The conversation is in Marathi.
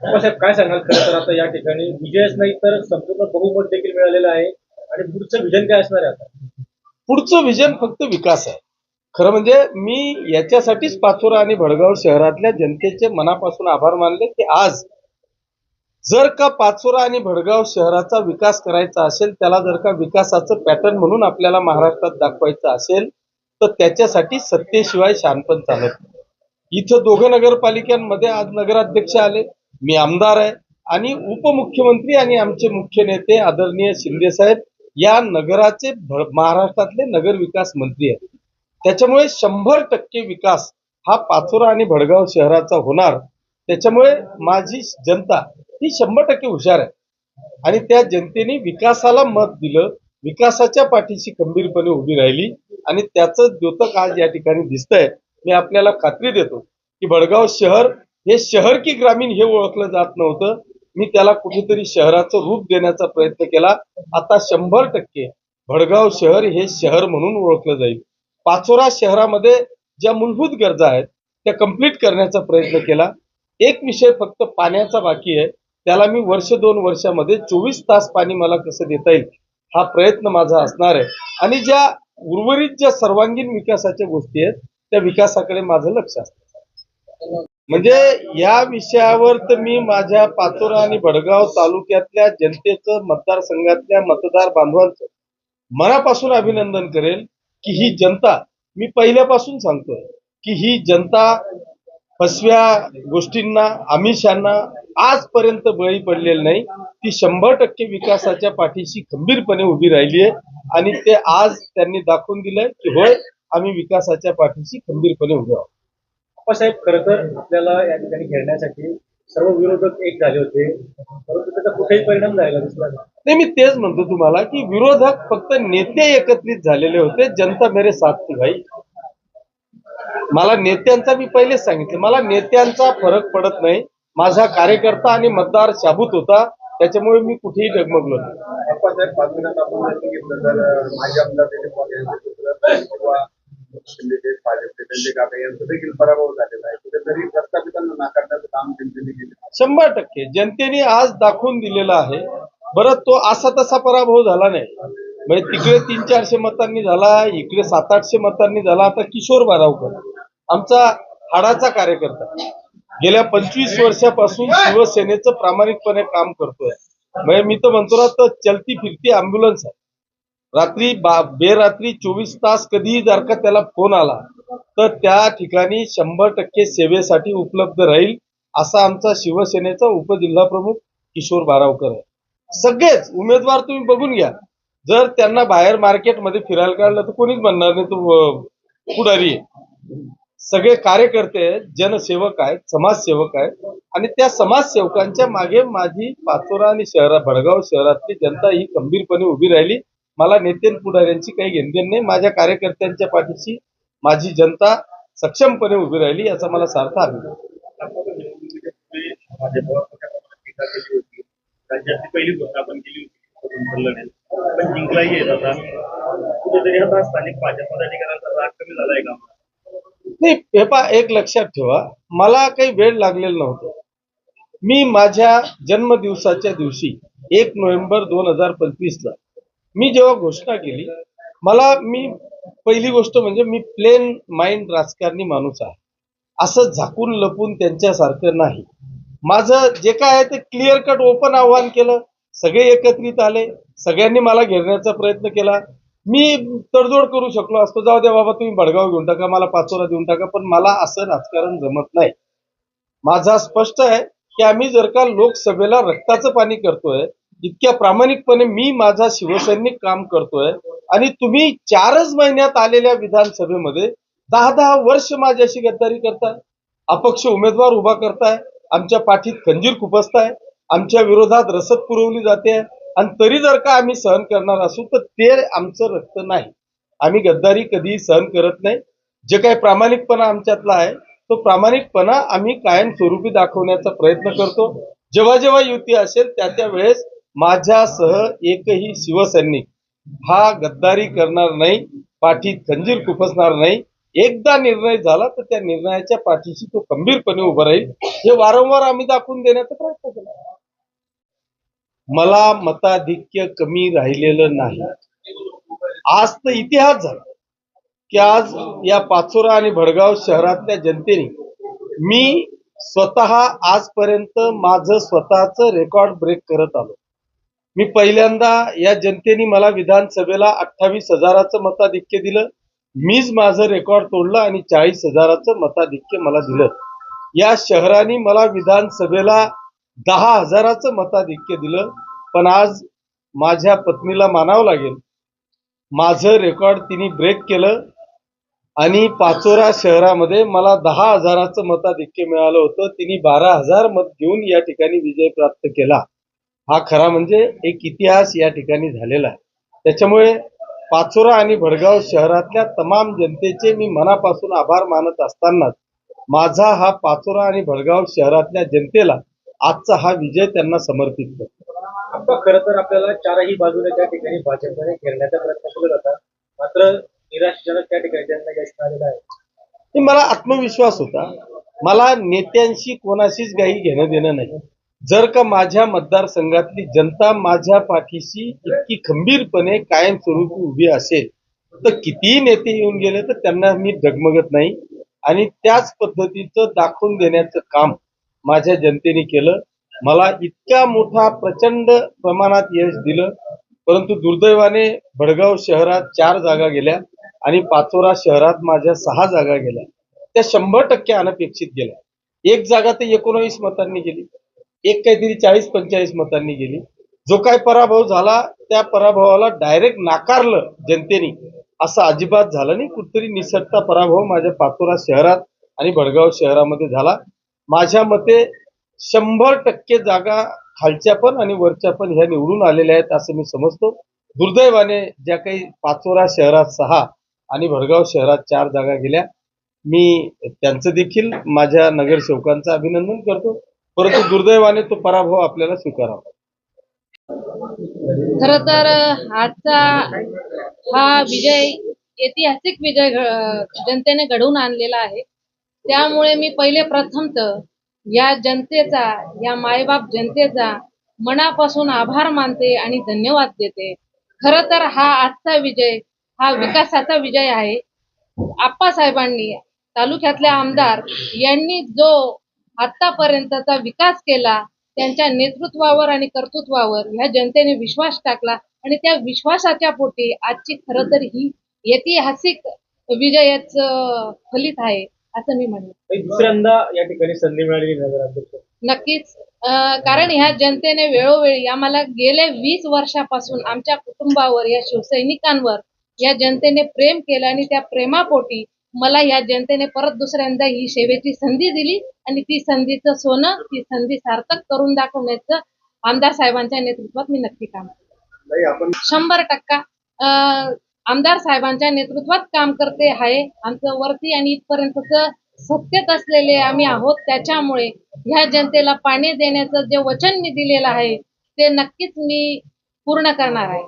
साहेब काय सांगाल? खरं तर आता या ठिकाणी विजयच नाही तर संपूर्ण बहुमत देखील मिळालेलं आहे आणि पुढचं विजन काय असणार आहे आता? पुढचं विजन फक्त विकास आहे. खरं म्हणजे मी याच्यासाठीच पाचोरा आणि भडगाव शहरातल्या जनतेचे मनापासून आभार मानले की आज जर का पाचोरा आणि भडगाव शहराचा विकास करायचा असेल, त्याला जर का विकासाचं पॅटर्न म्हणून आपल्याला महाराष्ट्रात दाखवायचं असेल, तर त्याच्यासाठी सत्तेशिवाय शहाणपण चालत नाही. इथं दोघं नगरपालिकांमध्ये आज नगराध्यक्ष आले, मी आमदार आहे आणि उपमुख्यमंत्री आणि आमचे मुख्य नेते आदरणीय शिंदे साहेब या नगराचे महाराष्ट्रातले नगर विकास मंत्री आहेत. त्याच्यामुळे 100% विकास हा पाचोरा आणि भडगाव शहराचा होणार. त्याच्यामुळे माझी जनता ही 100% हुशार आहे आणि त्या जनतेने विकासाला मत दिलं, विकासाच्या पाठीशी खंबीरपणे उभी राहिली आणि त्याचं द्योतक आज या ठिकाणी दिसतंय. मी आपल्याला खात्री देतो की भडगाव शहर हे शहर की ग्रामीण हे ओळखलं जात नव्हतं. मी त्याला कुठेतरी शहराचं रूप देण्याचा प्रयत्न केला. आता 100% भडगाव शहर हे शहर म्हणून ओळखलं जाईल. पाचोरा शहरामध्ये ज्या मूलभूत गरजा आहेत त्या कंप्लीट करण्याचा प्रयत्न केला. एक विषय फक्त पाण्याचा बाकी आहे, त्याला मी वर्ष 2 वर्षामध्ये 24 तास पाणी मला कसं देता येईल हा प्रयत्न माझा असणार आहे आणि ज्या उर्वरित ज्या सर्वांगीण विकासाच्या गोष्टी आहेत त्या विकासाकडे माझं लक्ष असतं. म्हणजे या विषयावर तर मी माझ्या पाचोरा आणि भडगाव तालुक्यातल्या जनतेचं, मतदारसंघातल्या मतदार बांधवांचं मनापासून अभिनंदन करेल की ही जनता, मी पहिल्यापासून सांगतोय की ही जनता फसव्या गोष्टींना, आमिषांना आजपर्यंत बळी पडलेली नाही. ती 100% विकासाच्या पाठीशी खंबीरपणे उभी राहिली आहे आणि ते आज त्यांनी दाखवून दिलंय की होय, आम्ही विकासाच्या पाठीशी खंबीरपणे उभे आहोत. साहेब खरं तर आपल्याला या ठिकाणी घेण्यासाठी सर्व विरोधक एक झाले होते, परंतु त्याचा कुठेही परिणाम झालेला दिसला नाही. नाही, मी तेच म्हणतो तुम्हाला की विरोधक फक्त नेते एकत्रित झालेले होते. जनता मेरे साथ थी भाई. मला नेत्यांचा, मी पहिलेच सांगितलं, मला नेत्यांचा फरक पडत नाही. माझा कार्यकर्ता आणि मतदार शाबूत होता, त्याच्यामुळे मी कुठेही डगमगलो नाही. साहेब बातमीत आपण सांगितलं तर माझे आमदार किंवा शिंदेचे भाजपचे त्यांचे काका यांचा देखील पराभव झालेला आहे. कुठेतरी प्रस्थापितांना नाकारण्याचं काम जनतेने केलं. 100% जनतेने आज दाखवून दिलेला आहे. बरं, तो असा तसा पराभव झाला नाही. म्हणजे तिकडे 300-400 मतांनी झाला, इकडे 700-800 मतांनी झाला. आता किशोर बारावकर आमचा हाडाचा कार्यकर्ता, गेल्या 25 वर्षापासून शिवसेनेचं प्रामाणिकपणे काम करतोय. म्हणजे मी तर म्हणतो ना, तर चलती फिरती अँब्युलन्स आहे. रात्री बेरात्री 24 तास कधीही जर का त्याला फोन आला तर त्या ठिकाणी 100% सेवेसाठी उपलब्ध राहील, असा आमचा शिवसेनेचा उपजिल्हाप्रमुख किशोर बारावकर आहे. सगळेच उमेदवार तुम्ही बघून घ्या, जर त्यांना बाहेर मार्केटमध्ये फिरायला काढलं तर कोणीच म्हणणार नाही तो पुढारी आहे. सगळे कार्यकर्ते आहेत, जनसेवक आहेत, समाजसेवक आहेत आणि त्या समाजसेवकांच्या मागे माझी पाचोरा आणि भडगाव शहरातली जनता ही खंबीरपणे उभी राहिली. मला नेते पुढाऱ्यांची काही घेणदेण नाही. माझ्या कार्यकर्त्यांच्या पाठीशी माझी जनता सक्षमपणे उभी राहिली, याचा मला सार्थ अभिमान. राज्यातली पहिली घोषणा आपण केली होती, पण जिंकलाही येत आता कुठेतरी आता स्थानिक भाजप पदाधिकाऱ्यांचा राग कमी झालाय का? नाही, हे पहा, एक लक्षात ठेवा, मला काही वेळ लागलेलं नव्हतं. मी माझ्या जन्मदिवसाच्या दिवशी 1 नोव्हेंबर 2025 मी जेव्हा घोषणा केली, मी पहिली गोष्ट म्हणजे मी प्लेन माइंड राजकारणी माणूस आहे. असं झाकून लपून त्यांच्यासारखं नाही. माझं जे काय आहे ते क्लिअर कट ओपन आव्हान केलं. सगळे एकत्रित आले, सगळ्यांनी मला घेरण्याचा प्रयत्न केला. मी तडजोड करू शकलो असतो, जाऊ द्या बाबा तुम्ही भडगाव घेऊन टाका, मला पाचोरा देऊन टाका, पण मला असं राजकारण जमत नाही. माझा स्पष्ट आहे की आम्ही जर का लोकसभेला रक्ताचं पाणी करतोय, इतक्या प्रामाणिकपणे मी माझा शिवसैनिक काम करतोय आणि तुम्ही 4च महिन्यात आलेल्या विधानसभेमध्ये 10-10 वर्ष माझ्याशी गद्दारी करताय, अपक्ष उमेदवार उभा करताय, आमच्या पाठीत खंजीर खुपसताय, आमच्या विरोधात रसद पुरवली जाते आणि तरी जर का आम्ही सहन करणार असू तर ते आमचं रक्त नाही. आम्ही गद्दारी कधीही सहन करत नाही. जे काही प्रामाणिकपणा आमच्यातला आहे तो प्रामाणिकपणा आम्ही कायमस्वरूपी दाखवण्याचा प्रयत्न करतो. जेव्हा जेव्हा युती असेल त्या वेळेस माझ्यासह एकही शिवसैनिक हा गद्दारी करणार नाही, पाठीत खंजीर खुपसणार नाही. एकदा निर्णय झाला तर त्या निर्णयाच्या पाठीशी तो खंबीरपणे उभा राहील, हे वारंवार आम्ही दाखवून देण्याचा प्रयत्न केला. मला मताधिक्य कमी राहिलेलं नाही. आज तर इतिहास झाला की आज या पाचोरा आणि भडगाव शहरातल्या जनतेने मी स्वतः आजपर्यंत माझं स्वतःच रेकॉर्ड ब्रेक करत आलो. मी पहिल्यांदा या जनतेने मला विधानसभेला 28,000चं मताधिक्य दिलं. मीच माझं रेकॉर्ड तोडलं आणि 40,000चं मताधिक्य मला दिलं. या शहराने मला विधानसभेला 10,000चं मताधिक्य दिलं. पण आज माझ्या पत्नीला मानावं लागेल, माझं रेकॉर्ड तिने ब्रेक केलं आणि पाचोरा शहरामध्ये मला 10,000चं मताधिक्य मिळालं होतं. तिने 12,000 मत घेऊन या ठिकाणी विजय प्राप्त केला. हा खरा म्हणजे एक इतिहास या ठिकाणी झालेला आहे. त्याच्यामुळे पाचोरा आणि भडगाव शहरातल्या तमाम जनतेचे मी मनापासून आभार मानत असतानाच माझा हा पाचोरा आणि भडगाव शहरातल्या जनतेला आजचा हा विजय त्यांना समर्पित करतो. खरं तर आपल्याला चारही बाजूने त्या ठिकाणी भाजपने घेरण्याचा प्रयत्न केला होता, मात्र निराशजनक त्या ठिकाणी त्यांना यश आलेलं आहे. मला आत्मविश्वास होता. मला नेत्यांशी कोणाशीच काही घेणं देणं नाही. जर का माझ्या मतदारसंघातली जनता माझ्या पाठीशी इतकी खंबीरपणे कायमस्वरूपी उभी असेल तर कितीही नेते येऊन गेले तर त्यांना मी डगमगत नाही. आणि त्याच पद्धतीचं दाखवून देण्याचं काम माझ्या जनतेने केलं. मला इतका मोठा प्रचंड प्रमाणात यश दिलं, परंतु दुर्दैवाने भडगाव शहरात 4 जागा गेल्या आणि पाचोरा शहरात माझ्या 6 जागा गेल्या. त्या 100% अनपेक्षित गेल्या. एक जागा तर 19 मतांनी गेली, एक काहीतरी 40-45 मतांनी गेली. जो काय पराभव झाला त्या पराभवाला डायरेक्ट नाकारलं जनतेने असं अजिबात झालं नाही. कुठतरी निसटता पराभव माझ्या पाचोरा शहरात आणि भडगाव शहरामध्ये झाला. माझ्या मते 100% जागा खालच्या पण आणि वरच्या पण ह्या निवडून आलेल्या आहेत असं मी समजतो. दुर्दैवाने ज्या काही पाचोरा शहरात 6 आणि भडगाव शहरात 4 जागा गेल्या, मी त्यांचं देखील माझ्या नगरसेवकांचं अभिनंदन करतो. परंतु दुर्दैवाने तो पराभव आपल्याला स्वीकारावा. खर तर आजचा हा विजय ऐतिहासिक विजय जनतेने घडवून आणलेला आहे. त्यामुळे मी पहिले प्रथमतः या जनतेचा, या मायबाप जनतेचा मनापासून आभार मानते आणि धन्यवाद देते. खर तर हा आजचा विजय हा विकासाचा विजय आहे. आप्पासाहेबांनी, तालुक्यातले आमदार यांनी जो आतापर्यंतचा विकास केला, त्यांच्या नेतृत्वावर आणि कर्तृत्वावर ह्या जनतेने विश्वास टाकला आणि त्या विश्वासाच्या पोटी आजची खरं तर ही ऐतिहासिक विजयाचं फलित आहे असं मी म्हणेन. दुसऱ्यांदा या ठिकाणी संधी मिळालेली नगराध्यक्ष नक्कीच. कारण ह्या जनतेने वेळोवेळी आम्हाला गेल्या 20 वर्षापासून आमच्या कुटुंबावर, या शिवसैनिकांवर या जनतेने प्रेम केलं आणि त्या प्रेमापोटी मला या जनतेने परत दुसऱ्यांदा ही सेवेची संधी दिली आणि ती संधीचं सोनं, ती संधी सार्थक करून दाखवण्याचं आमदार साहेबांच्या नेतृत्वात मी नक्की काम करते. 100% आमदार साहेबांच्या नेतृत्वात काम करते आहे. आमचं वरती आणि इथपर्यंतचं सत्तेत असलेले आम्ही आहोत. त्याच्यामुळे ह्या जनतेला पाणी देण्याचं जे वचन मी दिलेलं आहे ते नक्कीच मी पूर्ण करणार आहे.